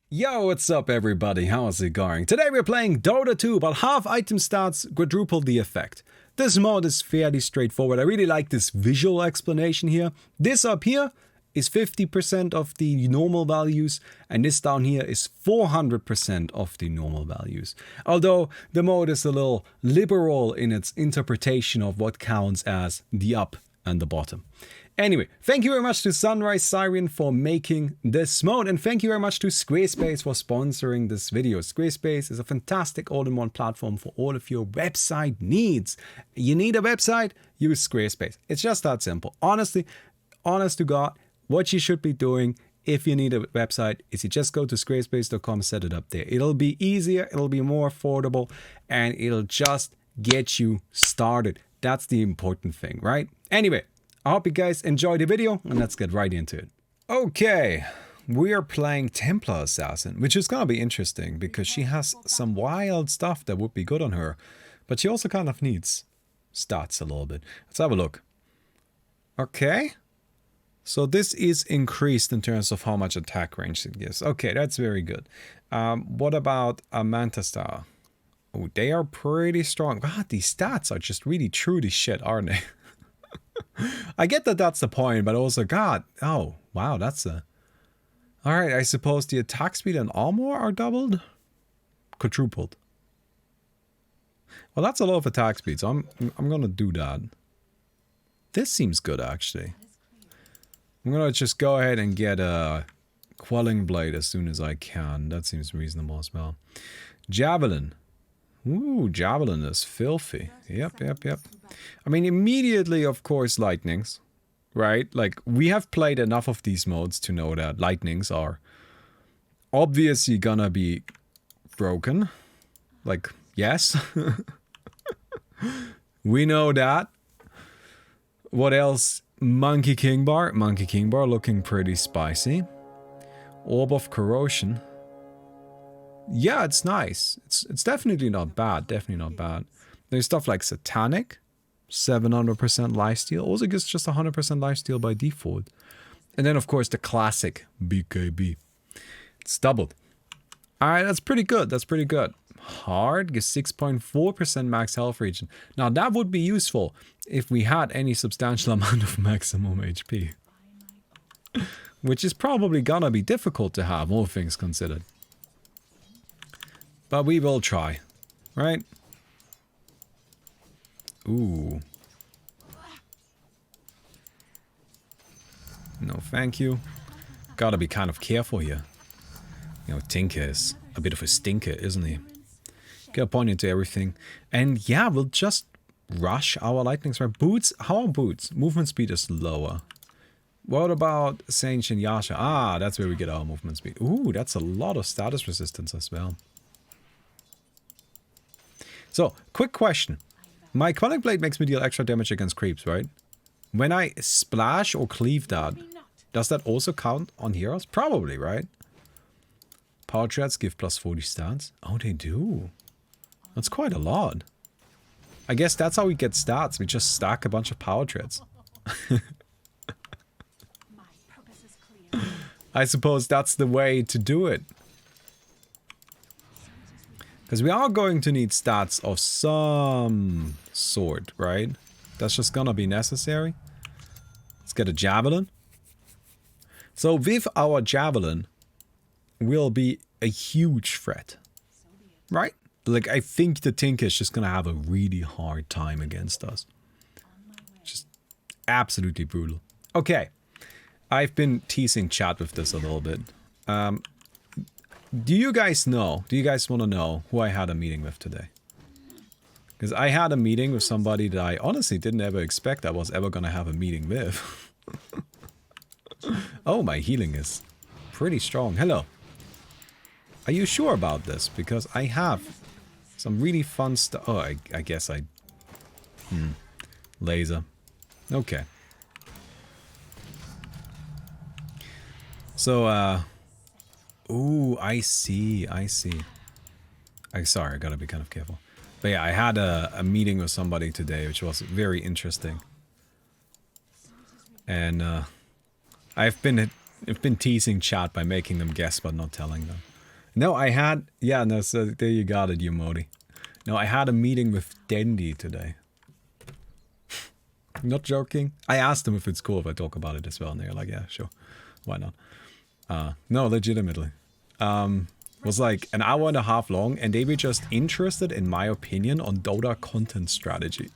Yo, what's up everybody, how's it going? Today we're playing Dota 2, but half item stats quadruple the effect. This mod is fairly straightforward. I really like this visual explanation here. This up here is 50% of the normal values, and this down here is 400% of the normal values. Although the mod is a little liberal in its interpretation of what counts as the up and the bottom. Anyway, thank you very much to Sunrise Siren for making this mod, and thank you very much to Squarespace for sponsoring this video. Squarespace is a fantastic all-in-one platform for all of your website needs. You need a website? Use Squarespace. It's just that simple. Honestly, honest to God, what you should be doing if you need a website is you just go to squarespace.com, set it up there. It'll be easier, it'll be more affordable, and it'll just get you started. That's the important thing, right? Anyway, I hope you guys enjoyed the video, and let's get right into it. Okay, we are playing Templar Assassin, which is gonna be interesting because she has some wild stuff that would be good on her, but she also kind of needs stats a little bit. Let's have a look. Okay, so this is increased in terms of how much attack range it gives. Okay, that's very good. What about a Manta Star? Oh, they are pretty strong. God, these stats are just really truly shit, aren't they? I get that that's the point, but also, God, oh, wow, that's a... Alright, I suppose the attack speed and armor are doubled? Quadrupled. Well, that's a lot of attack speed, so I'm gonna do that. This seems good, actually. I'm gonna just go ahead and get a Quelling Blade as soon as I can. That seems reasonable as well. Javelin. Ooh, Javelin is filthy. Yep. I mean, immediately, of course, lightnings, right? Like, we have played enough of these modes to know that lightnings are obviously gonna be broken. Like, yes. We know that. What else? Monkey King Bar. Monkey King Bar looking pretty spicy. Orb of Corrosion. Yeah, it's nice. It's definitely not bad. Definitely not bad. There's stuff like Satanic, 700% lifesteal. Also gives just 100% lifesteal by default. And then, of course, the classic BKB. It's doubled. Alright, that's pretty good. That's pretty good. Hard gives 6.4% max health regen. Now, that would be useful if we had any substantial amount of maximum HP. Which is probably gonna be difficult to have, all things considered. But we will try, right? Ooh. No, thank you. Gotta be kind of careful here. You know, Tinker is a bit of a stinker, isn't he? Get point into everything. And yeah, we'll just rush our lightning strike. Boots? How are boots? Movement speed is lower. What about Saint and Yasha? Ah, that's where we get our movement speed. Ooh, that's a lot of status resistance as well. So, quick question. My Quelling Blade makes me deal extra damage against creeps, right? When I splash or cleave that, does that also count on heroes? Probably, right? Power Treads give plus 40 stats. Oh, they do. That's quite a lot. I guess that's how we get stats. We just stack a bunch of Power Treads. I suppose that's the way to do it. Because we are going to need stats of some sort, right? That's just gonna be necessary. Let's get a Javelin. So with our Javelin, we'll be a huge threat. Right? Like, I think the Tinker is just gonna have a really hard time against us. Just absolutely brutal. Okay. I've been teasing chat with this a little bit. Do you guys know, do you guys want to know who I had a meeting with today? Because I had a meeting with somebody that I honestly didn't ever expect I was ever going to have a meeting with. Oh, my healing is pretty strong. Hello. Are you sure about this? Because I have some really fun stuff. Oh, I guess I... Laser. Okay. So, ooh, I see. Sorry, I gotta be kind of careful. But yeah, I had a meeting with somebody today, which was very interesting. And I've been teasing chat by making them guess but not telling them. No, I had... Yeah, no, so there you got it, you Modi. No, I had a meeting with Dendi today. Not joking. I asked them if it's cool if I talk about it as well, and they're like, yeah, sure. Why not? No, legitimately. Was like an hour and a half long, and they were just interested in my opinion on Dota content strategy.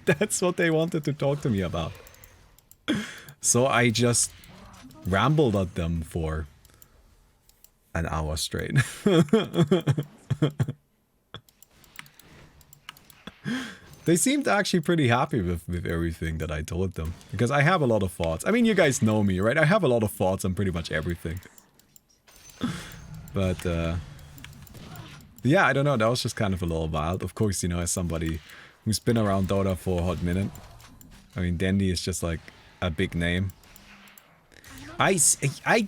That's what they wanted to talk to me about. So I just rambled at them for an hour straight. They seemed actually pretty happy with everything that I told them. Because I have a lot of thoughts. I mean, you guys know me, right? I have a lot of thoughts on pretty much everything. But, yeah, I don't know. That was just kind of a little wild. Of course, you know, as somebody who's been around Dota for a hot minute. I mean, Dendi is just like a big name. I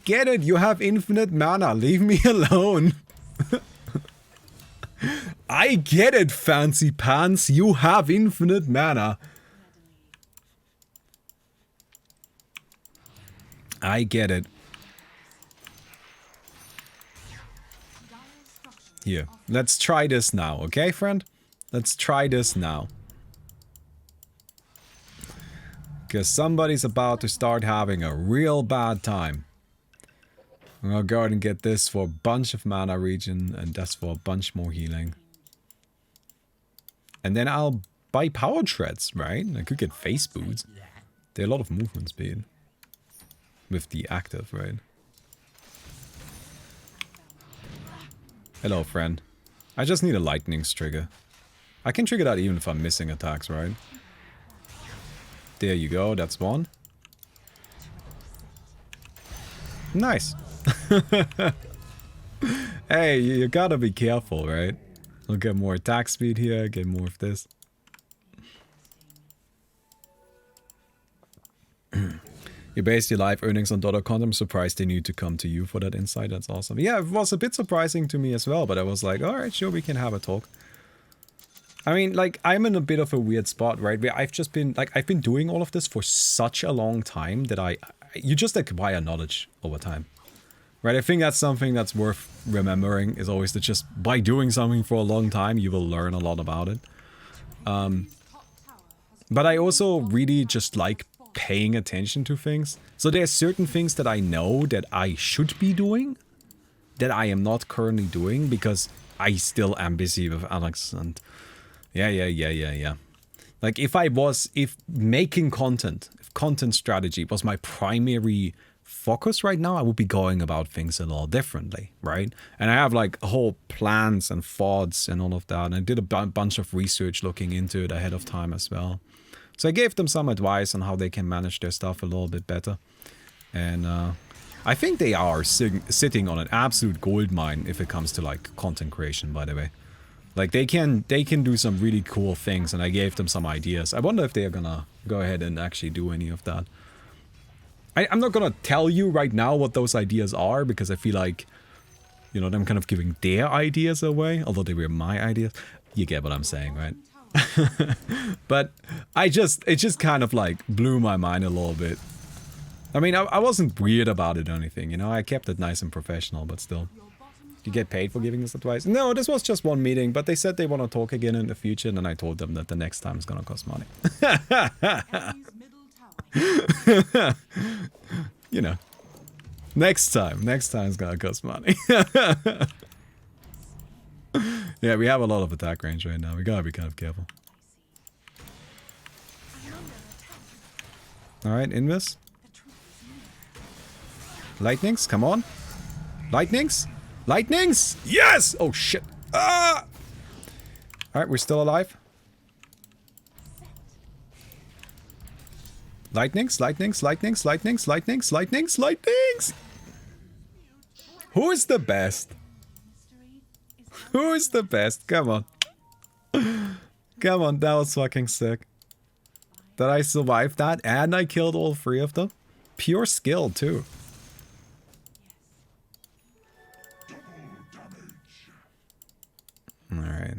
get it. You have infinite mana. Leave me alone. I get it, fancy pants. You have infinite mana. I get it. Here, let's try this now, okay, friend? Let's try this now. Because somebody's about to start having a real bad time. I'm gonna go ahead and get this for a bunch of mana regen, and that's for a bunch more healing. And then I'll buy power treads, right? I could get face boots. There are a lot of movement speed. With the active, right? Hello, friend. I just need a lightning trigger. I can trigger that even if I'm missing attacks, right? There you go, that's one. Nice. Hey, you gotta be careful, right? I'll get more attack speed here, get more of this. You based your live earnings on Dota content. I'm surprised they knew to come to you for that insight. That's awesome. Yeah, it was a bit surprising to me as well, but I was like, alright, sure, we can have a talk. I mean, like, I'm in a bit of a weird spot, right? Where I've just been, like, I've been doing all of this for such a long time that you just acquire knowledge over time. Right? I think that's something that's worth remembering, is always that just by doing something for a long time, you will learn a lot about it. But I also really just like paying attention to things. So there's certain things that I know that I should be doing that I am not currently doing because I still am busy with Alex and yeah. Like if making content, if content strategy was my primary focus right now, I would be going about things a little differently, right? And I have like whole plans and thoughts and all of that. And I did a bunch of research looking into it ahead of time as well. So I gave them some advice on how they can manage their stuff a little bit better. And I think they are sitting on an absolute gold mine if it comes to like content creation, by the way. Like they can do some really cool things, and I gave them some ideas. I wonder if they are gonna go ahead and actually do any of that. I'm not gonna tell you right now what those ideas are, because I feel like, you know, I'm kind of giving their ideas away, although they were my ideas. You get what I'm saying, right? But it just kind of like blew my mind a little bit. I mean, I wasn't weird about it or anything, you know, I kept it nice and professional, but still. You get paid for giving this advice? No, this was just one meeting, but they said they want to talk again in the future, and then I told them that the next time is gonna cost money. You know, next time is gonna cost money. Yeah, we have a lot of attack range right now. We gotta be kind of careful. Alright, Invis. Lightnings, come on. Lightnings? Lightnings! Yes! Oh shit. Ah! Alright, we're still alive. Lightnings, lightnings, lightnings, lightnings, lightnings, lightnings, lightnings! Who is the best? Who is the best? Come on. Come on, that was fucking sick. That I survived that and I killed all three of them. Pure skill, too. Alright.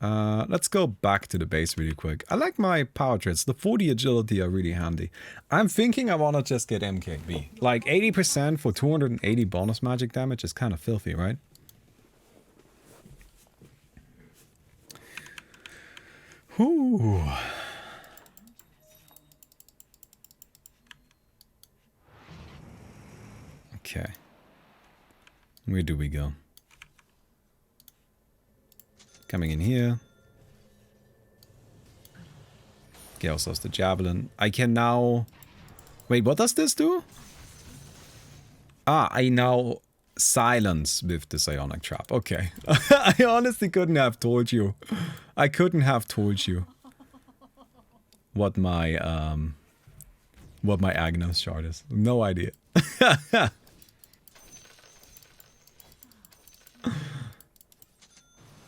Let's go back to the base really quick. I like my power traits. The 40 agility are really handy. I'm thinking I want to just get MKB. Like 80% for 280 bonus magic damage is kind of filthy, right? Whew. Okay. Where do we go? Coming in here. Gale says the javelin. I can now... Wait, what does this do? Ah, I now silence with the psionic trap. Okay. I honestly couldn't have told you. I couldn't have told you what my Agnes shard is. No idea.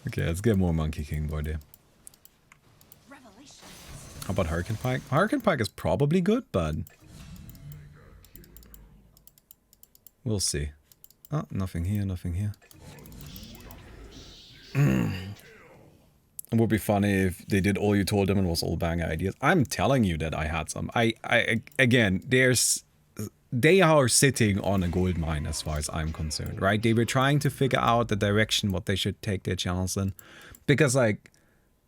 Okay, let's get more Monkey King board here. How about Hurricane Pike? Hurricane Pike is probably good, but we'll see. Oh, nothing here, nothing here. It would be funny if they did all you told them and was all banger ideas. I'm telling you that I had some. Again, they are sitting on a gold mine as far as I'm concerned, right? They were trying to figure out the direction, what they should take their channels in. Because, like,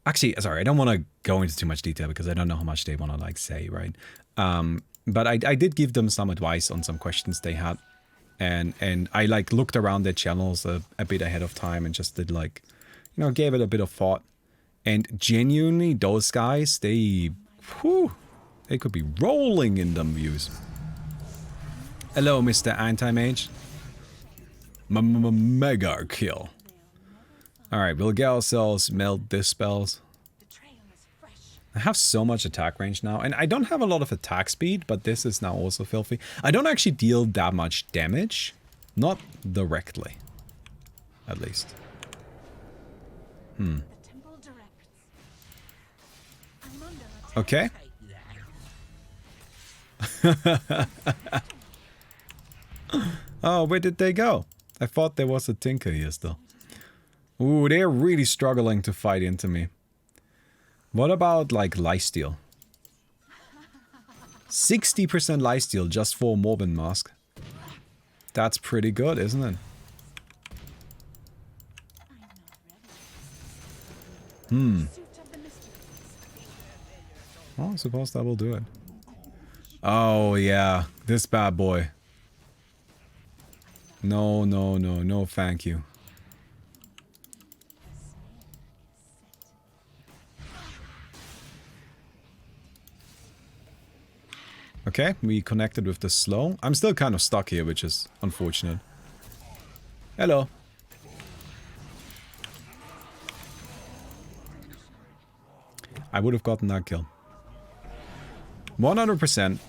actually, sorry, I don't want to go into too much detail because I don't know how much they want to, like, say, right? But I did give them some advice on some questions they had. And I, like, looked around their channels a bit ahead of time and just did, like, you know, gave it a bit of thought. And genuinely, those guys, they could be rolling in them views. Hello, Mr. Anti-Mage. Mega kill. Alright, we'll get ourselves melt dispels. I have so much attack range now, and I don't have a lot of attack speed, but this is now also filthy. I don't actually deal that much damage. Not directly. At least. Okay. Oh, where did they go? I thought there was a Tinker here still. Ooh, they're really struggling to fight into me. What about, like, lifesteal? 60% lifesteal just for Morbin Mask. That's pretty good, isn't it? Well, I suppose that will do it. Oh, yeah. This bad boy. No, no, no, no, thank you. Okay, we connected with the slow. I'm still kind of stuck here, which is unfortunate. Hello. I would have gotten that kill. 100%.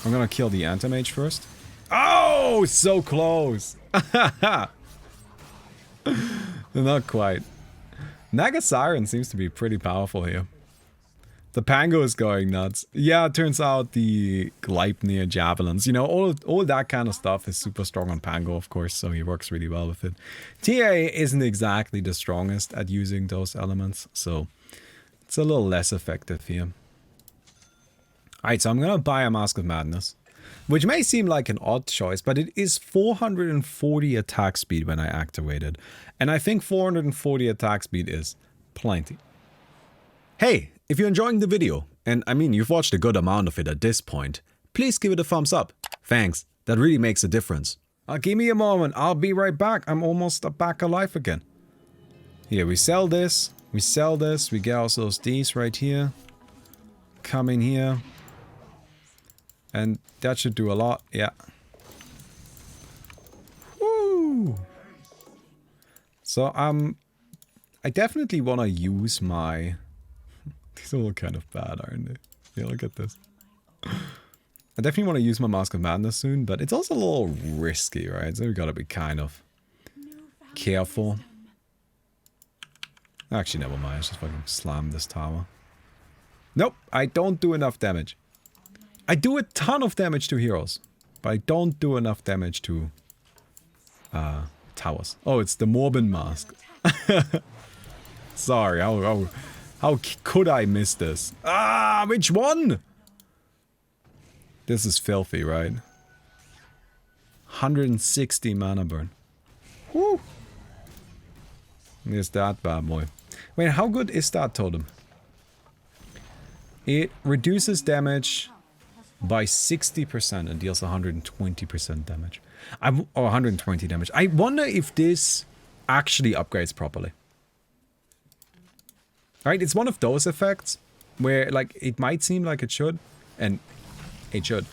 I'm gonna kill the Anti-Mage first. Oh, so close. Not quite. Naga Siren seems to be pretty powerful here. The Pango is going nuts. Yeah, it turns out the Gleipnir Javelins, you know, all that kind of stuff is super strong on Pango, of course, so he works really well with it. TA isn't exactly the strongest at using those elements, so it's a little less effective here. Alright, so I'm gonna buy a Mask of Madness, which may seem like an odd choice, but it is 440 attack speed when I activate it. And I think 440 attack speed is plenty. Hey, if you're enjoying the video, and I mean you've watched a good amount of it at this point, please give it a thumbs up. Thanks, that really makes a difference. Give me a moment, I'll be right back. I'm almost back alive again. Here, we sell this, we get ourselves these right here. Come in here. And that should do a lot, yeah. Woo! So, I definitely want to use my... These are all kind of bad, aren't they? Yeah, look at this. I definitely want to use my Mask of Madness soon, but it's also a little risky, right? So we gotta be kind of careful. Actually, never mind. Let's just fucking slam this tower. Nope, I don't do enough damage. I do a ton of damage to heroes, but I don't do enough damage to towers. Oh, it's the Morbin Mask. Sorry, how could I miss this? Ah, which one? This is filthy, right? 160 mana burn. Woo! There's that bad boy. Wait, how good is that totem? It reduces damage by 60% and deals 120% damage. Or 120 damage. I wonder if this actually upgrades properly. Right, it's one of those effects where, like, it might seem like it should, and it should.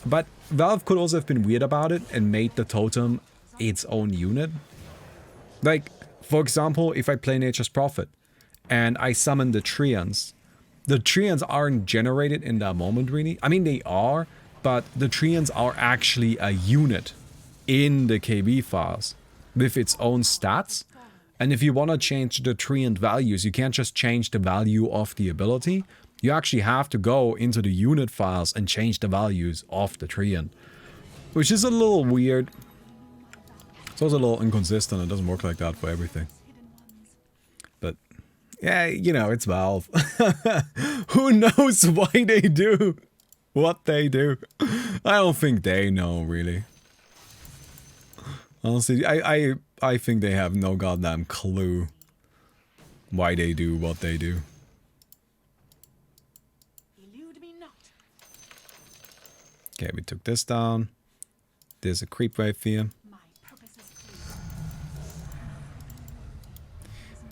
But Valve could also have been weird about it and made the totem its own unit. Like, for example, if I play Nature's Prophet and I summon the treants aren't generated in that moment, really. I mean, they are, but the treants are actually a unit in the KB files with its own stats. And if you want to change the treant values, you can't just change the value of the ability. You actually have to go into the unit files and change the values of the treant, which is a little weird. It's also a little inconsistent. It doesn't work like that for everything. But yeah, you know, it's Valve. Who knows why they do what they do? I don't think they know, really. Honestly, I think they have no goddamn clue why they do what they do. Okay, we took this down. There's a creep wave here.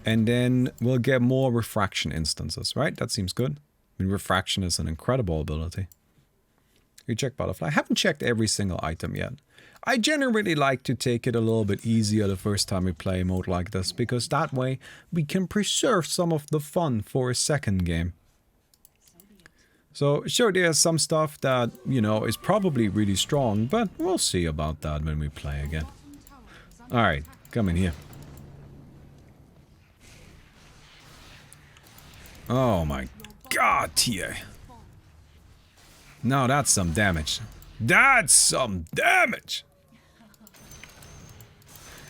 And then we'll get more refraction instances, right? That seems good. I mean, refraction is an incredible ability. You check butterfly. I haven't checked every single item yet. I generally like to take it a little bit easier the first time we play a mode like this, because that way we can preserve some of the fun for a second game. So sure, there's some stuff that, you know, is probably really strong, but we'll see about that when we play again. Alright, come in here. Oh my god, TA. Now that's some damage. That's some damage!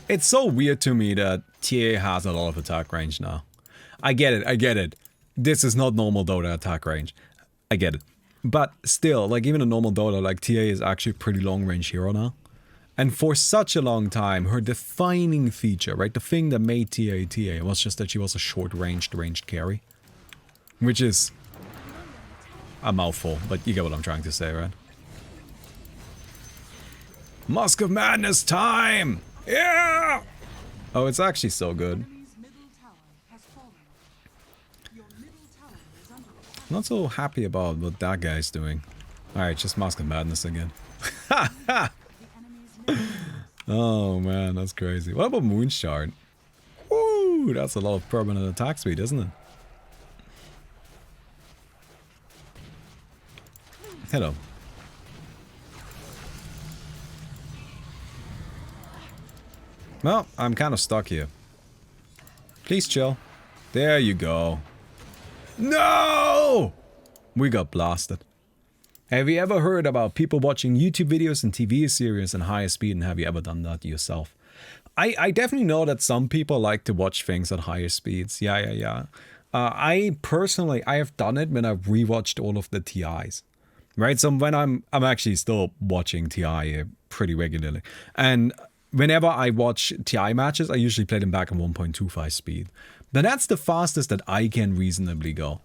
It's so weird to me that TA has a lot of attack range now. I get it. This is not normal Dota attack range. I get it. But still, like, even a normal Dota, like, TA is actually a pretty long range hero now. And for such a long time, her defining feature, right, the thing that made TA was just that she was a short-ranged carry. Which is a mouthful, but you get what I'm trying to say, right? Mask of Madness time! Yeah! Oh, it's actually so good. Not so happy about what that guy's doing. Alright, just Mask of Madness again. Oh man, that's crazy. What about Moonshard? Woo! That's a lot of permanent attack speed, isn't it? Hello. Well, I'm kind of stuck here. Please chill. There you go. No! We got blasted. Have you ever heard about people watching YouTube videos and TV series in higher speed, and have you ever done that yourself? I definitely know that some people like to watch things at higher speeds. Yeah. I personally, I have done it when I've rewatched all of the TIs. Right, so when I'm actually still watching TI pretty regularly, and whenever I watch TI matches, I usually play them back at 1.25 speed. But that's the fastest that I can reasonably go.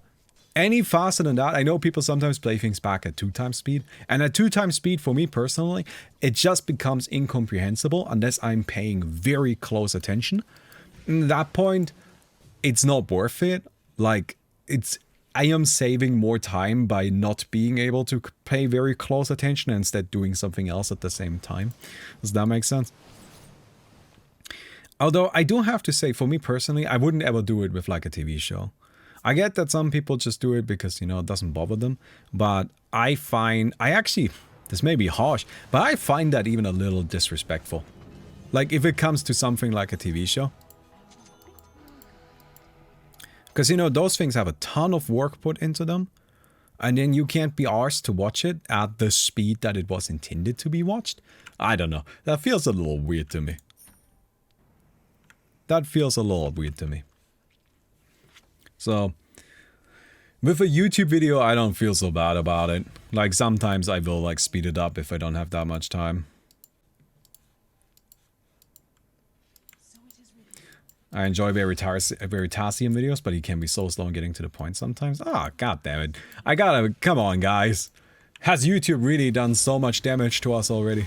Any faster than that, I know people sometimes play things back at 2x speed, and at 2x speed, for me personally, it just becomes incomprehensible unless I'm paying very close attention. At that point, it's not worth it. Like, I am saving more time by not being able to pay very close attention and instead doing something else at the same time. Does that make sense? Although I do have to say, for me personally, I wouldn't ever do it with like a TV show. I get that some people just do it because, you know, it doesn't bother them. But I actually, this may be harsh, but I find that even a little disrespectful. Like if it comes to something like a TV show. Because, you know, those things have a ton of work put into them. And then you can't be arsed to watch it at the speed that it was intended to be watched. I don't know. That feels a little weird to me. That feels a little weird to me. So with a YouTube video, I don't feel so bad about it. Like sometimes I will like speed it up if I don't have that much time. I enjoy Veritasium videos, but he can be so slow in getting to the point sometimes. Ah, god damn it. I gotta, come on guys. Has YouTube really done so much damage to us already?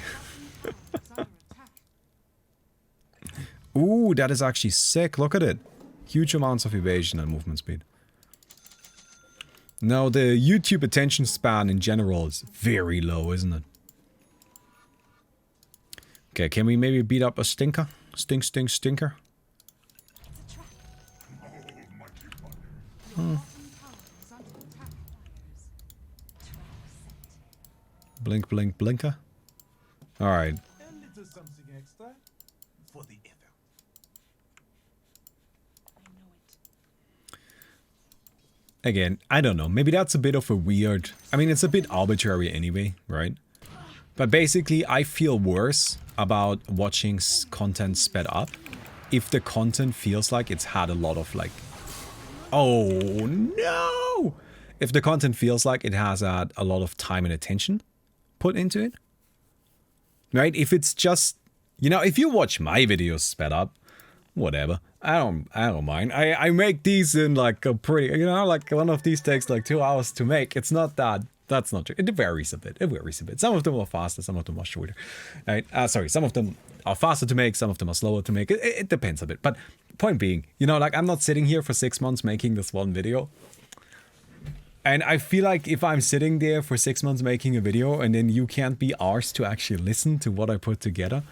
Ooh, that is actually sick. Look at it. Huge amounts of evasion and movement speed. Now, the YouTube attention span in general is very low, isn't it? Okay, can we maybe beat up a stinker? Stinker. Hmm. Blink, blinker. Alright. Again, I don't know. Maybe that's a bit of a weird... I mean, it's a bit arbitrary anyway, right? But basically, I feel worse about watching content sped up if the content feels like it's had a lot of, like... Oh, no! If the content feels like it has had a lot of time and attention put into it. Right? If it's just... You know, if you watch my videos sped up, whatever. I don't mind. I make these in like a pretty, you know, like one of these takes like 2 hours to make. It's not that, that's not true. It varies a bit. Some of them are faster, some of them are shorter. Right? Sorry, some of them are faster to make, some of them are slower to make. It depends a bit. But point being, you know, like I'm not sitting here for 6 months making this one video. And I feel like if I'm sitting there for 6 months making a video and then you can't be arsed to actually listen to what I put together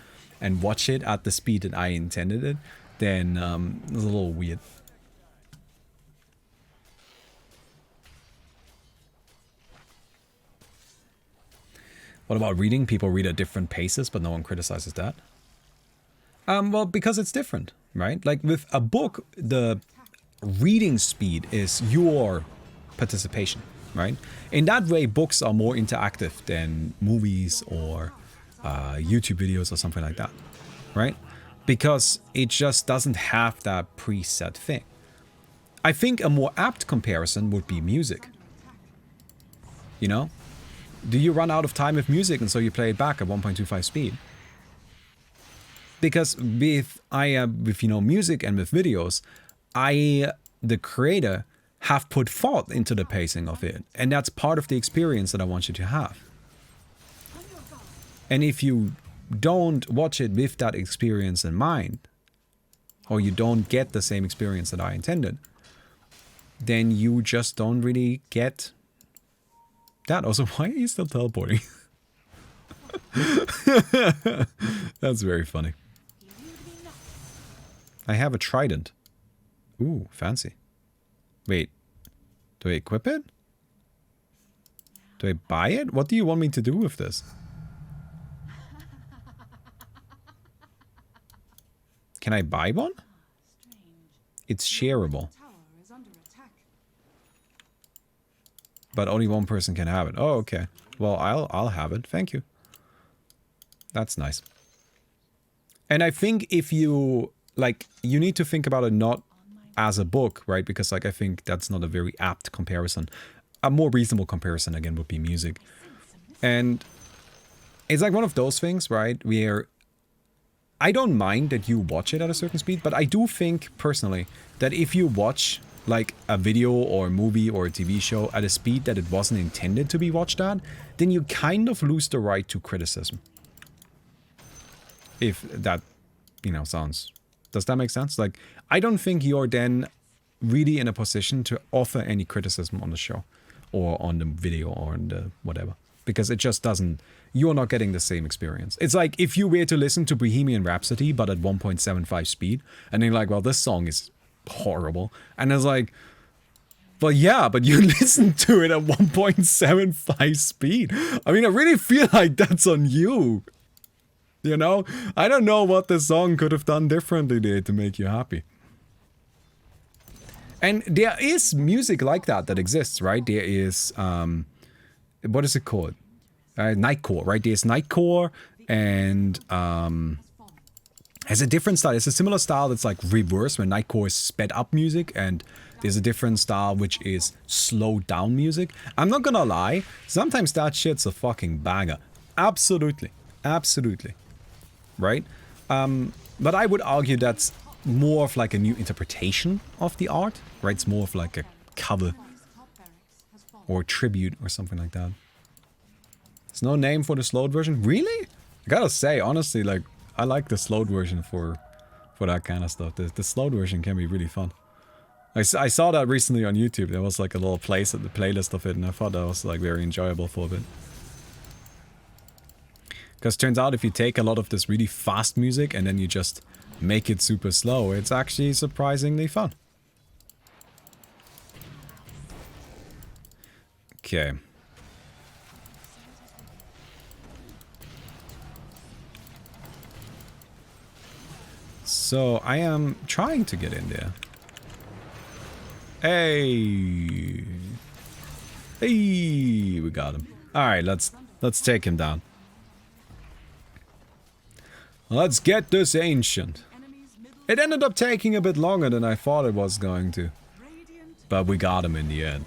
and watch it at the speed that I intended it, then it's a little weird. What about reading? People read at different paces, but no one criticizes that. Well, because it's different, right? Like with a book, the reading speed is your participation, right? In that way, books are more interactive than movies or YouTube videos or something like that, right? Because it just doesn't have that preset thing. I think a more apt comparison would be music. You know? Do you run out of time with music and so you play it back at 1.25 speed? Because with you know, music and with videos, the creator, have put thought into the pacing of it. And that's part of the experience that I want you to have. And if you don't watch it with that experience in mind, or you don't get the same experience that I intended, then you just don't really get that. Also, why are you still teleporting? That's very funny. I have a trident. Ooh, fancy. Wait, do I equip it? Do I buy it? What do you want me to do with this? Can I buy one? It's shareable. But only one person can have it. Oh, okay. Well, I'll have it. Thank you. That's nice. And I think if you, like, you need to think about it not as a book, right? Because, like, I think that's not a very apt comparison. A more reasonable comparison, again, would be music. And it's like one of those things, right? Where I don't mind that you watch it at a certain speed, but I do think, personally, that if you watch, like, a video or a movie or a TV show at a speed that it wasn't intended to be watched at, then you kind of lose the right to criticism. If that, you know, sounds... Does that make sense? Like, I don't think you're then really in a position to offer any criticism on the show, or on the video, or on the whatever. Because it just doesn't... You're not getting the same experience. It's like if you were to listen to Bohemian Rhapsody, but at 1.75 speed, and you're like, well, this song is horrible. And it's like, well, yeah, but you listened to it at 1.75 speed. I mean, I really feel like that's on you. You know? I don't know what the song could have done differently there to make you happy. And there is music like that exists, right? There is, what is it called? Nightcore, right? There's Nightcore and Has a different style. It's a similar style that's like reverse, where Nightcore is sped up music, and there's a different style which is slowed down music. I'm not gonna lie, sometimes that shit's a fucking banger. Absolutely. Absolutely. Right? But I would argue that's more of like a new interpretation of the art, right? It's more of like a cover or tribute or something like that. There's no name for the slowed version? Really? I gotta say, honestly, like, I like the slowed version for that kind of stuff. The slowed version can be really fun. I saw that recently on YouTube. There was like a little playlist of it, and I thought that was like very enjoyable for a bit. Because turns out if you take a lot of this really fast music and then you just make it super slow, it's actually surprisingly fun. Okay. So I am trying to get in there. Hey. Hey, we got him. All right, let's take him down. Let's get this ancient. It ended up taking a bit longer than I thought it was going to. But we got him in the end.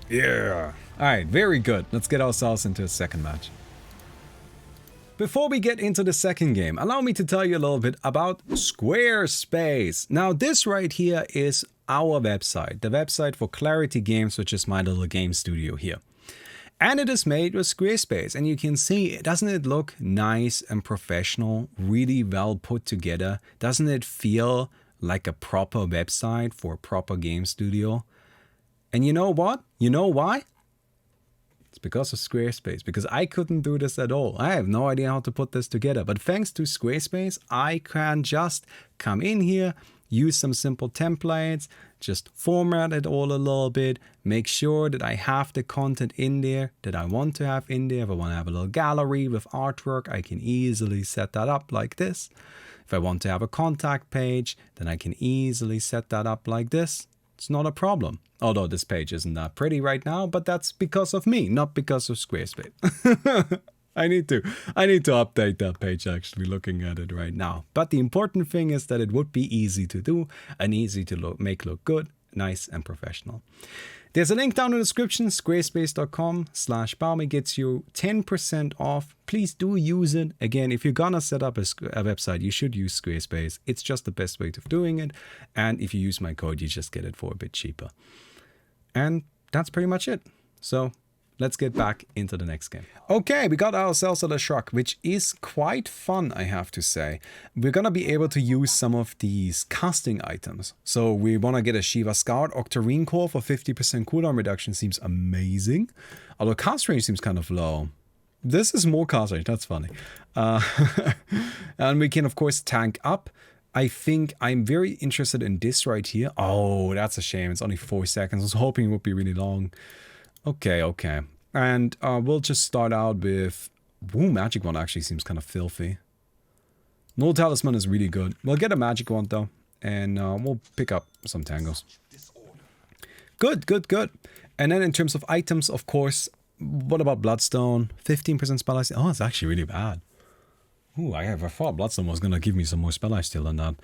Yeah. Alright, very good. Let's get ourselves into a second match. Before we get into the second game, allow me to tell you a little bit about Squarespace. Now this right here is our website. The website for Clarity Games, which is my little game studio here. And it is made with Squarespace, and you can see, doesn't it look nice and professional, really well put together? Doesn't it feel like a proper website for a proper game studio? And you know what? You know why? It's because of Squarespace, because I couldn't do this at all. I have no idea how to put this together, but thanks to Squarespace, I can just come in here, use some simple templates, just format it all a little bit, make sure that I have the content in there that I want to have in there. If I want to have a little gallery with artwork, I can easily set that up like this. If I want to have a contact page, then I can easily set that up like this. It's not a problem. Although this page isn't that pretty right now, but that's because of me, not because of Squarespace. I need to update that page, actually, looking at it right now. But the important thing is that it would be easy to do and easy to make look good, nice and professional. There's a link down in the description. Squarespace.com/Baumi gets you 10% off. Please do use it. Again, if you're gonna set up a website, you should use Squarespace. It's just the best way of doing it. And if you use my code, you just get it for a bit cheaper. And that's pretty much it. So let's get back into the next game. Okay, we got ourselves a truck, which is quite fun, I have to say. We're gonna be able to use some of these casting items. So we wanna get a Shiva Scout. Octarine core for 50% cooldown reduction seems amazing. Although cast range seems kind of low. This is more cast range, that's funny. And we can, of course, tank up. I think I'm very interested in this right here. Oh, that's a shame. It's only 4 seconds. I was hoping it would be really long. Okay. And we'll just start out with... Ooh, magic wand actually seems kind of filthy. Null talisman is really good. We'll get a magic wand though. And we'll pick up some tangos. Good. And then in terms of items, of course, what about Bloodstone? 15% spell life. Oh, it's actually really bad. Ooh, I thought Bloodstone was going to give me some more spell life steal than that.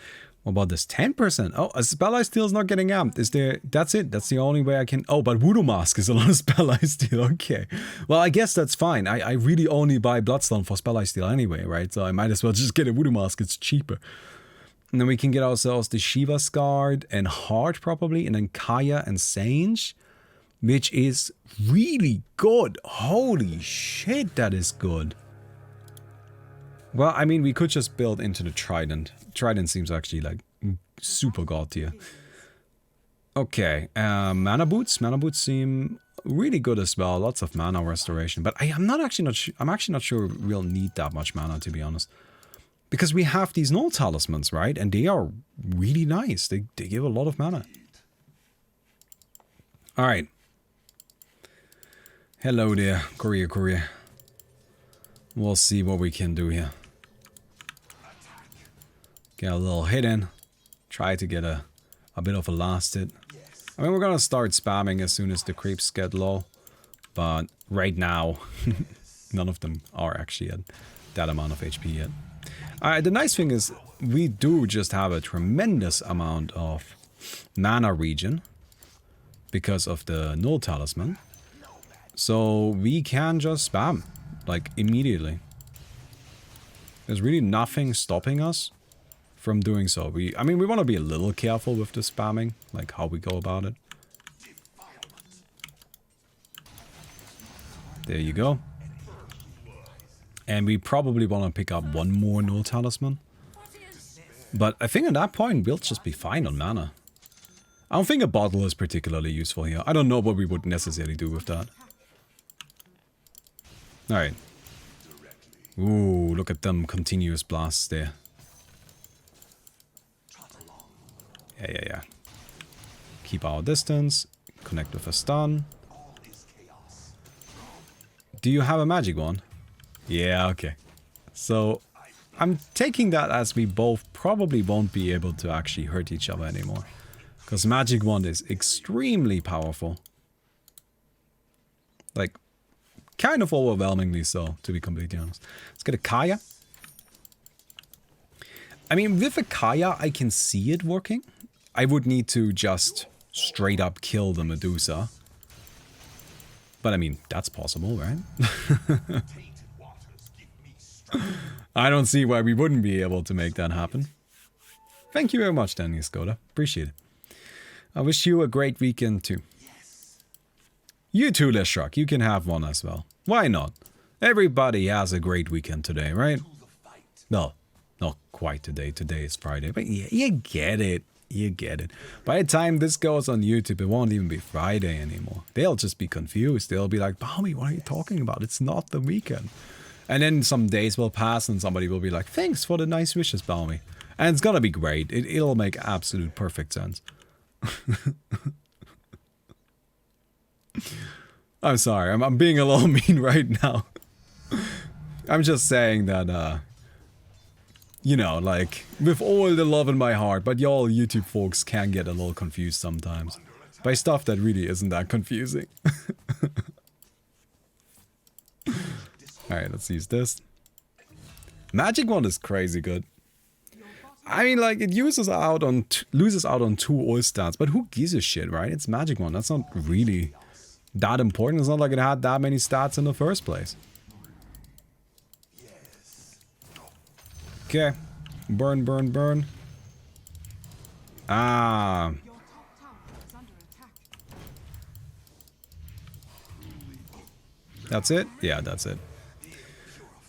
What about this? 10%? Oh, a spell life steal is not getting amped. Is there... That's it. That's the only way I can... Oh, but Voodoo Mask is a lot of spell life steal. Okay. Well, I guess that's fine. I really only buy Bloodstone for spell life steal anyway, right? So I might as well just get a Voodoo Mask. It's cheaper. And then we can get ourselves the Shiva Scarred and Heart probably. And then Kaya and Sage, which is really good. Holy shit, that is good. Well, I mean, we could just build into the Trident. Trident seems actually like super god tier. Okay, mana boots. Mana boots seem really good as well. Lots of mana restoration, but I'm actually not sure we'll need that much mana, to be honest, because we have these null talismans, right? And they are really nice. They give a lot of mana. All right. Hello there, Courier. We'll see what we can do here. Get a little hit in. Try to get a bit of a last hit. I mean, we're gonna start spamming as soon as the creeps get low. But right now, none of them are actually at that amount of HP yet. The nice thing is, we do just have a tremendous amount of mana regen because of the null talisman. So we can just spam, like, immediately. There's really nothing stopping us from doing so. I mean, we want to be a little careful with the spamming, like how we go about it. There you go. And we probably want to pick up one more null talisman. But I think at that point we'll just be fine on mana. I don't think a bottle is particularly useful here. I don't know what we would necessarily do with that. Alright. Ooh, look at them continuous blasts there. Yeah. Keep our distance. Connect with a stun. Do you have a magic one? Yeah, okay. So, I'm taking that as we both probably won't be able to actually hurt each other anymore. Because magic wand is extremely powerful. Like, kind of overwhelmingly so, to be completely honest. Let's get a Kaya. I mean, with a Kaya, I can see it working. I would need to just straight up kill the Medusa. But I mean, that's possible, right? I don't see why we wouldn't be able to make that happen. Thank you very much, Danny Skoda. Appreciate it. I wish you a great weekend too. You too, Leshruck. You can have one as well. Why not? Everybody has a great weekend today, right? No, not quite today. Today is Friday. But yeah, you get it. You get it. By the time this goes on YouTube, it won't even be Friday anymore. They'll just be confused. They'll be like, Baumi, what are you talking about? It's not the weekend. And then some days will pass and somebody will be like, thanks for the nice wishes, Baumi. And it's gonna be great. It'll make absolute perfect sense. I'm sorry. I'm being a little mean right now. I'm just saying that, you know, like, with all the love in my heart, but y'all YouTube folks can get a little confused sometimes. By stuff that really isn't that confusing. Alright, let's use this. Magic Wand is crazy good. I mean, like, it loses out on 2 ult stats, but who gives a shit, right? It's Magic Wand. That's not really that important. It's not like it had that many stats in the first place. Okay. Burn, burn, burn. Ah. That's it? Yeah, that's it.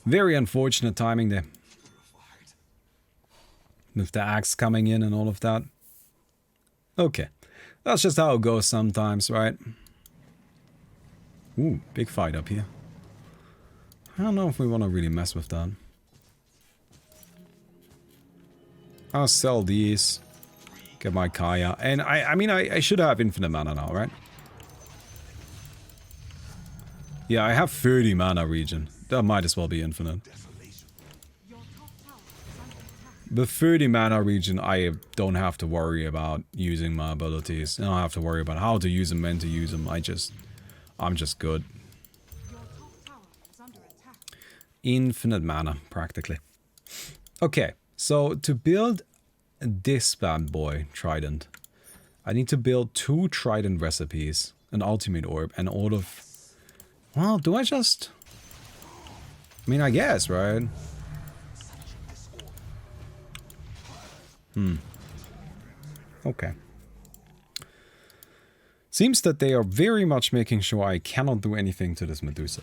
Very unfortunate timing there. With the axe coming in and all of that. Okay. That's just how it goes sometimes, right? Ooh, big fight up here. I don't know if we want to really mess with that. I'll sell these. Get my Kaya. And I mean, I should have infinite mana now, right? Yeah, I have 30 mana regen. That might as well be infinite. The 30 mana regen, I don't have to worry about using my abilities. I don't have to worry about how to use them, when to use them. I'm just good. Infinite mana, practically. Okay, so to build this bad boy, Trident, I need to build 2 Trident recipes, an ultimate orb, and all of... Well, do I just... I mean, I guess, right? Okay. Seems that they are very much making sure I cannot do anything to this Medusa.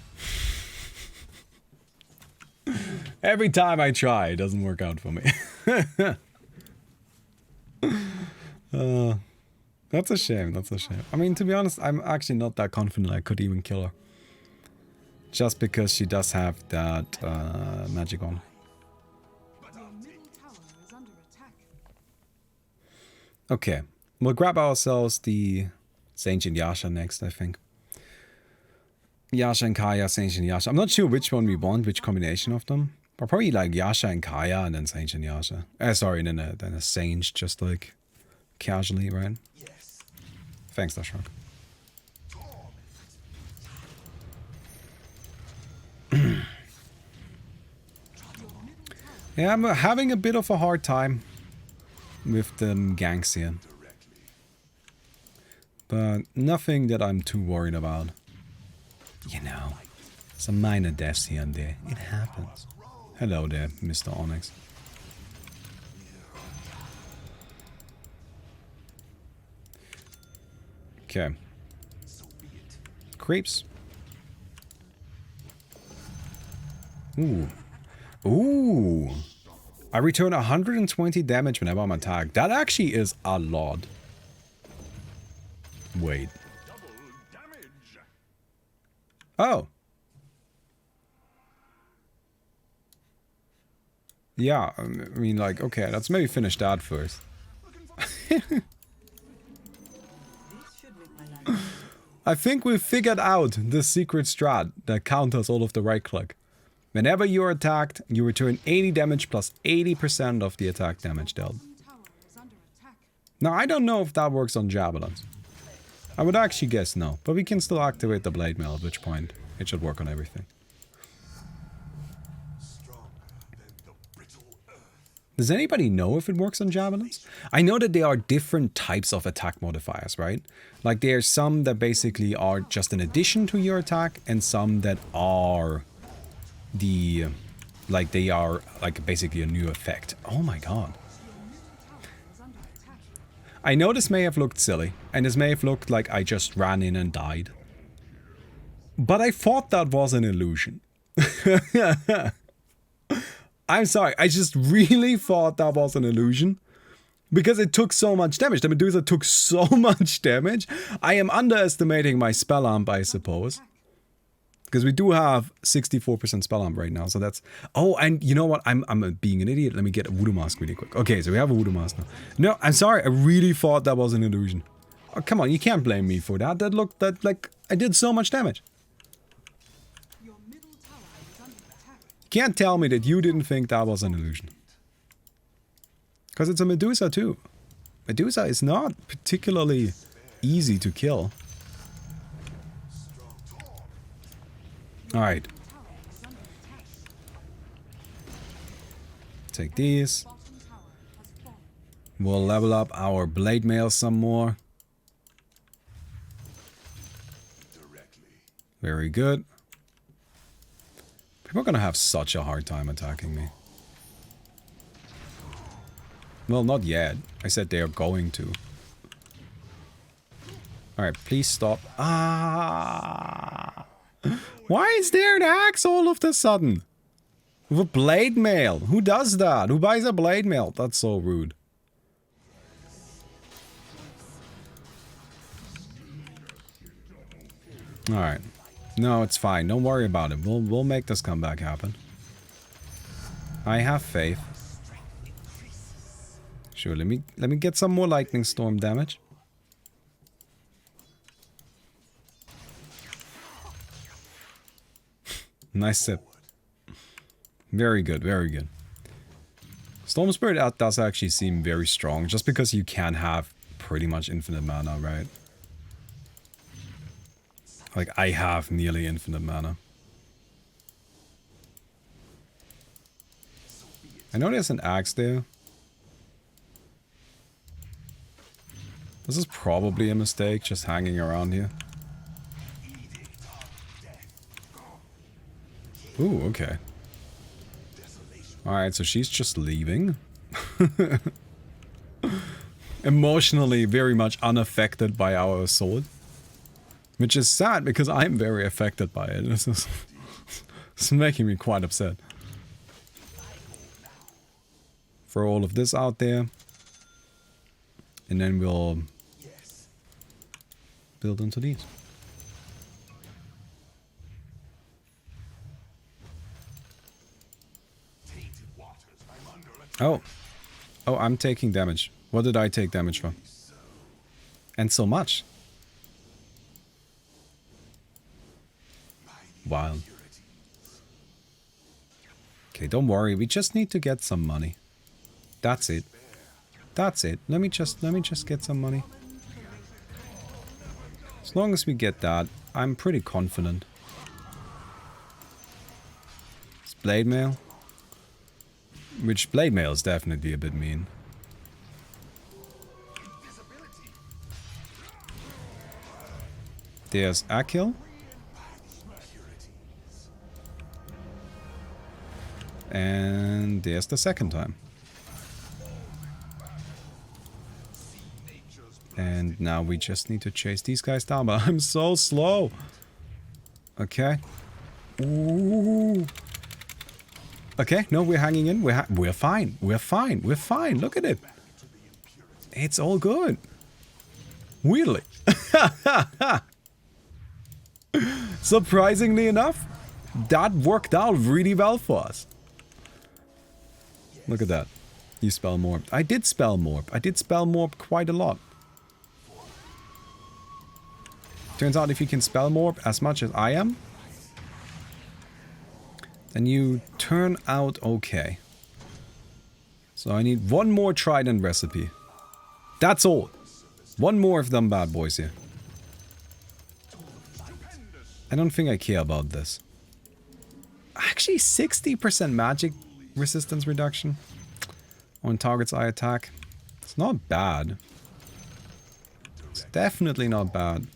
Every time I try, it doesn't work out for me. That's a shame, that's a shame. I mean, to be honest, I'm actually not that confident I could even kill her. Just because she does have that magic on. Okay, we'll grab ourselves the Ancient Yasha next, I think. Yasha and Kaya, Ancient Yasha. I'm not sure which one we want, which combination of them. But probably like Yasha and Kaya and then Ancient Yasha. Sorry, then a Sage, just like casually, right? Yes. Thanks, Dashrock. Yeah, I'm having a bit of a hard time with the ganks here. But nothing that I'm too worried about. You know, some minor deaths here and there. It happens. Hello there, Mr. Onyx. Okay. Creeps. Ooh. Ooh. I return 120 damage whenever I'm attacked. That actually is a lot. Wait. Oh. Yeah, I mean, like, okay, let's maybe finish that first. I think we've figured out the secret strat that counters all of the right click. Whenever you're attacked, you return 80 damage plus 80% of the attack damage dealt. Now, I don't know if that works on javelins. I would actually guess no, but we can still activate the blade mail, at which point it should work on everything. Does anybody know if it works on javelins? I know that there are different types of attack modifiers, right? Like there's some that basically are just an addition to your attack, and some that are the, like they are like basically a new effect. Oh my god. I know this may have looked silly, and this may have looked like I just ran in and died. But I thought that was an illusion. I'm sorry, I just really thought that was an illusion. Because it took so much damage. The Medusa took so much damage. I am underestimating my spell amp, I suppose. Because we do have 64% spell amp right now, so that's... Oh, and you know what? I'm being an idiot. Let me get a Voodoo Mask really quick. Okay, so we have a Voodoo Mask now. No, I'm sorry. I really thought that was an illusion. Oh, come on. You can't blame me for that. That looked like I did so much damage. You can't tell me that you didn't think that was an illusion. Because it's a Medusa too. Medusa is not particularly easy to kill. Alright. Take these. We'll level up our blade mail some more. Very good. People are gonna have such a hard time attacking me. Well, not yet. I said they are going to. Alright, please stop. Ah! Why is there an axe all of a sudden? With a blade mail? Who does that? Who buys a blade mail? That's so rude. Alright. No, it's fine. Don't worry about it. We'll make this comeback happen. I have faith. Sure, let me get some more lightning storm damage. Nice sip. Very good, very good. Storm Spirit does actually seem very strong, just because you can have pretty much infinite mana, right? Like, I have nearly infinite mana. I know there's an axe there. This is probably a mistake, just hanging around here. Ooh, okay. Alright, so she's just leaving. Emotionally very much unaffected by our assault. Which is sad, because I'm very affected by it. This is making me quite upset. Throw all of this out there. And then we'll build into these. Oh. Oh, I'm taking damage. What did I take damage from? And so much. Wow. Okay, don't worry. We just need to get some money. That's it. That's it. Let me just get some money. As long as we get that, I'm pretty confident. It's blade mail. Which blade mail is definitely a bit mean. There's a kill. And there's the second time. And now we just need to chase these guys down, but I'm so slow. Okay. Ooh. Okay, no, we're hanging in. We're fine. We're fine. We're fine. Look at it. It's all good. Weirdly. Surprisingly enough, that worked out really well for us. Look at that. You spell morp. I did spell morp. I did spell morp quite a lot. Turns out if you can spell morp as much as I am, then you turn out okay. So I need one more Trident recipe. That's all. One more of them bad boys here. I don't think I care about this. Actually, 60% magic resistance reduction on targets I attack. It's not bad. It's definitely not bad.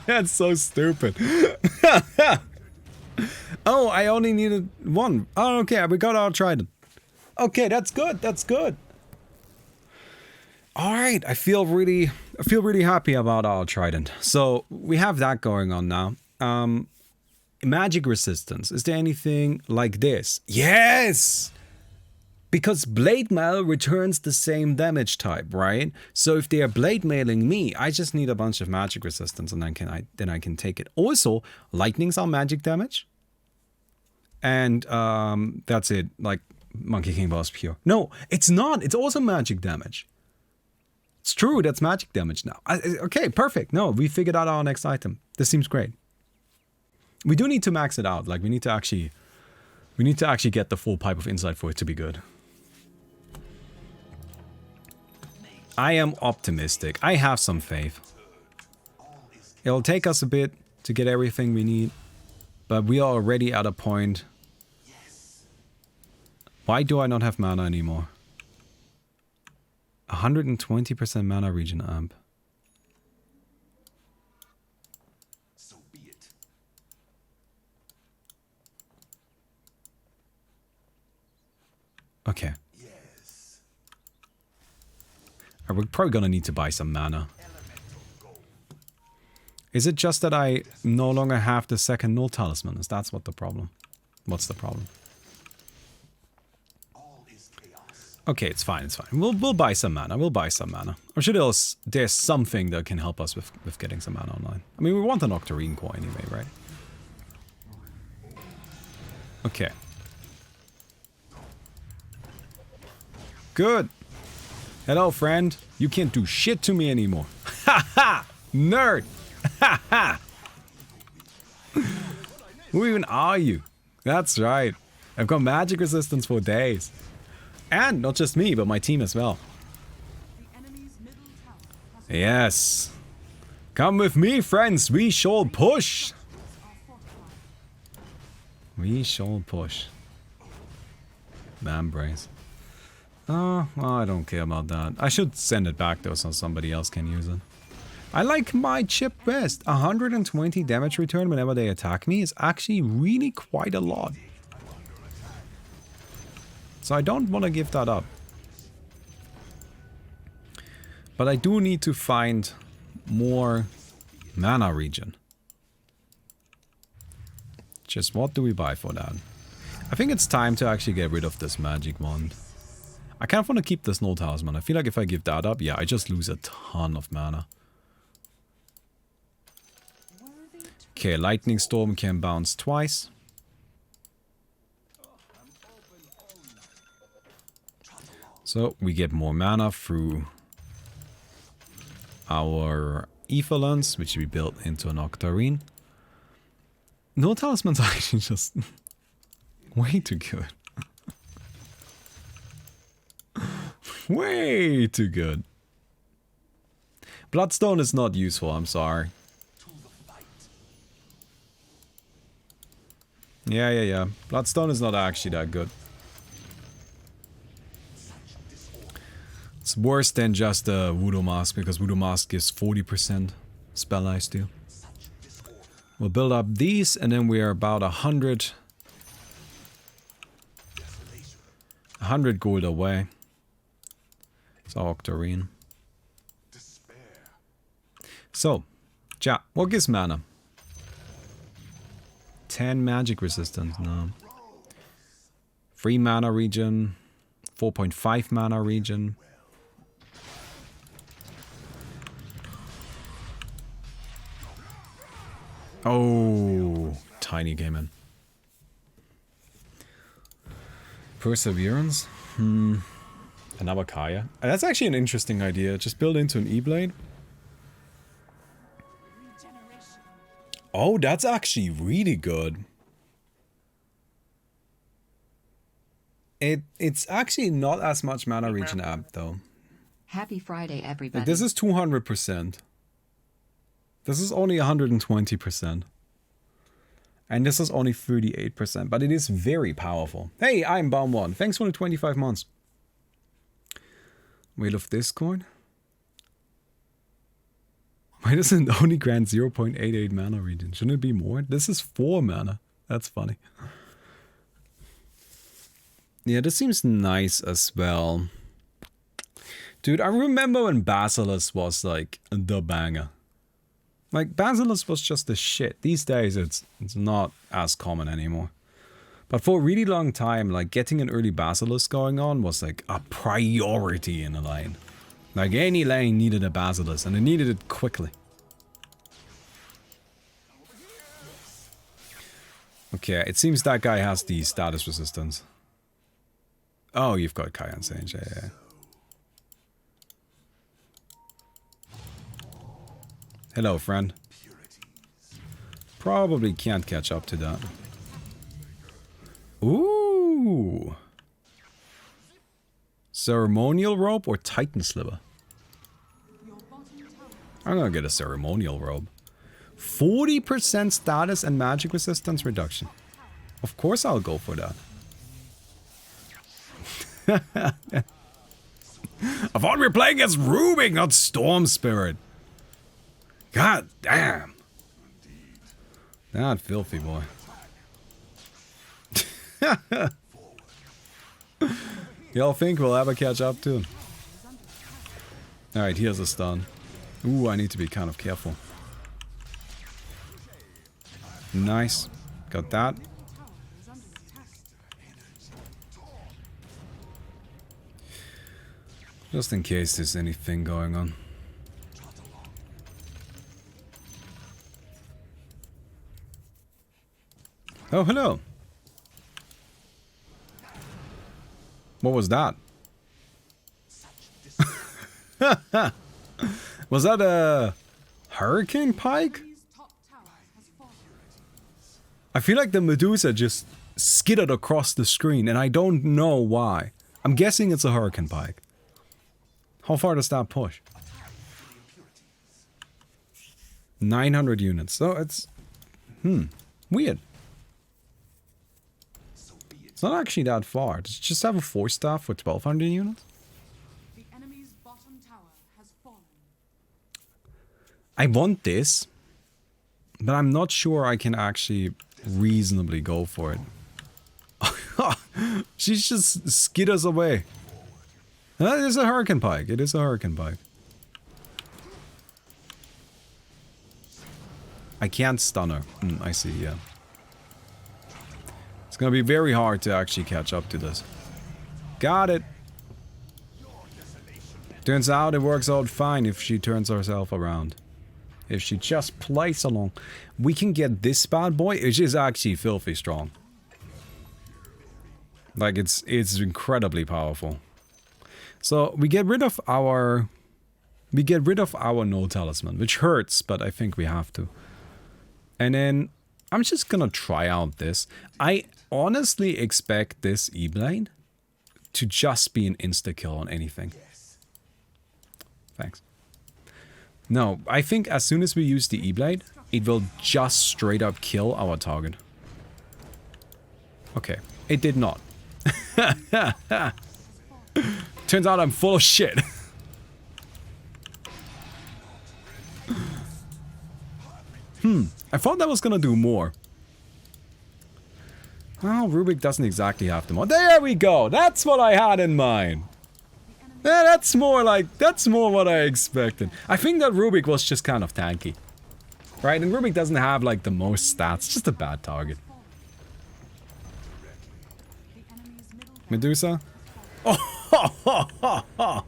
That's so stupid. Oh, I only needed one. Oh, okay, we got our Trident. Okay, that's good. That's good. All right, I feel really happy about our Trident. So we have that going on now. Magic resistance. Is there anything like this? Yes! Because blade mail returns the same damage type, right? So if they are blade mailing me, I just need a bunch of magic resistance and then I can take it. Also, lightnings are magic damage. And that's it. Like Monkey King Boss pure. No, it's not. It's also magic damage. It's true. That's magic damage now. Okay, perfect. No, we figured out our next item. This seems great. We do need to max it out. Like we need to actually get the full pipe of insight for it to be good. I am optimistic. I have some faith. It'll take us a bit to get everything we need, but we are already at a point. Why do I not have mana anymore? 120% mana regen amp. So be it. Okay. We're probably gonna need to buy some mana. Is it just that I no longer have the second null talisman? Is that what the problem? What's the problem? Okay, it's fine, it's fine. We'll buy some mana. We'll buy some mana. I'm sure there's something that can help us with getting some mana online. I mean, we want an octarine core anyway, right? Okay. Good. Hello, friend. You can't do shit to me anymore. Ha ha! Nerd! Ha ha! Who even are you? That's right. I've got magic resistance for days. And not just me, but my team as well. Yes. Come with me, friends. We shall push. We shall push. Man brace. Oh, well, I don't care about that. I should send it back though so somebody else can use it. I like my chip best. 120 damage return whenever they attack me is actually really quite a lot. So I don't want to give that up. But I do need to find more mana regen. Just what do we buy for that? I think it's time to actually get rid of this magic wand. I kind of want to keep this null talisman. I feel like if I give that up, yeah, I just lose a ton of mana. Okay, lightning storm can bounce twice. So we get more mana through our ether lens, which we built into an octarine. Null talismans are actually just way too good. Way too good. Bloodstone is not useful, I'm sorry. Yeah. Bloodstone is not actually that good. It's worse than just a Voodoo Mask, because Voodoo Mask gives 40% spell lifesteal. We'll build up these, and then we are about 100 gold away. It's our octarine. So, chat, what gives mana? 10 magic resistance, no. 3 mana regen, 4.5 mana regen. Oh, tiny came in. Perseverance? Another Kaya. That's actually an interesting idea. Just build into an E-Blade. Oh, that's actually really good. It's actually not as much mana regen amp though. Happy Friday, everybody. This is 200%. This is only 120%. And this is only 38%, but it is very powerful. Hey, I'm Baum1. Thanks for the 25 months. Wheel of Discord. Why does it only grant 0.88 mana regen? Shouldn't it be more? This is 4 mana. That's funny. Yeah, this seems nice as well. Dude, I remember when Basilisk was like the banger. Like, Basilisk was just the shit. These days, it's not as common anymore. But for a really long time, like, getting an early Basilisk going on was like a priority in a lane. Like, any lane needed a Basilisk, and it needed it quickly. Okay, it seems that guy has the status resistance. Oh, you've got Kai on Sage, yeah. Hello, friend. Probably can't catch up to that. Ooh. Ceremonial robe or Titan sliver? I'm gonna get a ceremonial robe. 40% status and magic resistance reduction. Of course I'll go for that. I thought we were playing as Rubik, not Storm Spirit. God damn. That filthy boy. Y'all think we'll ever catch up to him? Alright, here's a stun. Ooh, I need to be kind of careful. Nice. Got that. Just in case there's anything going on. Oh, hello. What was that? Was that a hurricane pike? I feel like the Medusa just skidded across the screen and I don't know why. I'm guessing it's a hurricane pike. How far does that push? 900 units. So it's... weird. It's not actually that far. Does it just have a 4-staff with 1200 units? The enemy's bottom tower has fallen. I want this, but I'm not sure I can actually reasonably go for it. She just skitters away. It is a hurricane pike. It is a hurricane pike. I can't stun her. I see, yeah. It's gonna be very hard to actually catch up to this. Got it. Turns out it works out fine if she turns herself around. If she just plays along. We can get this bad boy, which is actually filthy strong. Like, it's incredibly powerful. So, we get rid of our... no talisman, which hurts, but I think we have to. And then, I'm just gonna try out this. I honestly expect this E-Blade to just be an insta-kill on anything. Thanks. No, I think as soon as we use the E-Blade, it will just straight up kill our target. Okay, it did not. Turns out I'm full of shit. I thought that was gonna do more. Well, Rubik doesn't exactly have them. Oh, there we go! That's what I had in mind! Yeah, that's more what I expected. I think that Rubik was just kind of tanky. Right? And Rubik doesn't have, like, the most stats. Just a bad target. Medusa? Oh,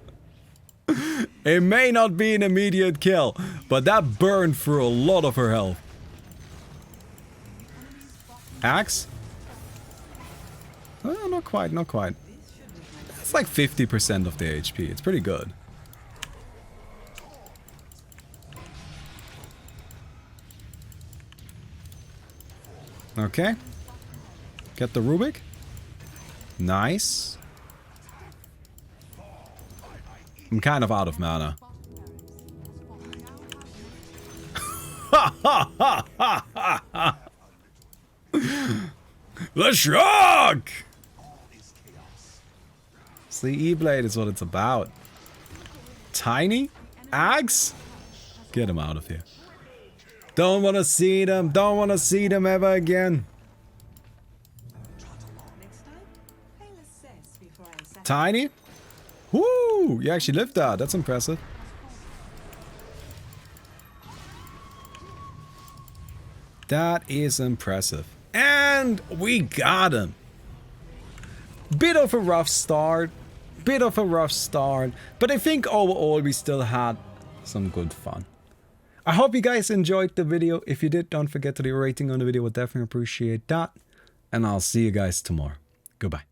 it may not be an immediate kill, but that burned through a lot of her health. Axe? Oh, not quite, not quite. It's like 50% of the HP. It's pretty good. Okay. Get the Rubik. Nice. I'm kind of out of mana. The shock! The E-Blade is what it's about. Tiny? Axe? Get him out of here. Don't want to see them. Don't want to see them ever again. Tiny? Woo! You actually lived that. That's impressive. That is impressive. And we got him. Bit of a rough start. But I think overall we still had some good fun. I hope you guys enjoyed the video. If you did, don't forget to leave a rating on the video. Would definitely appreciate that. And I'll see you guys tomorrow. Goodbye.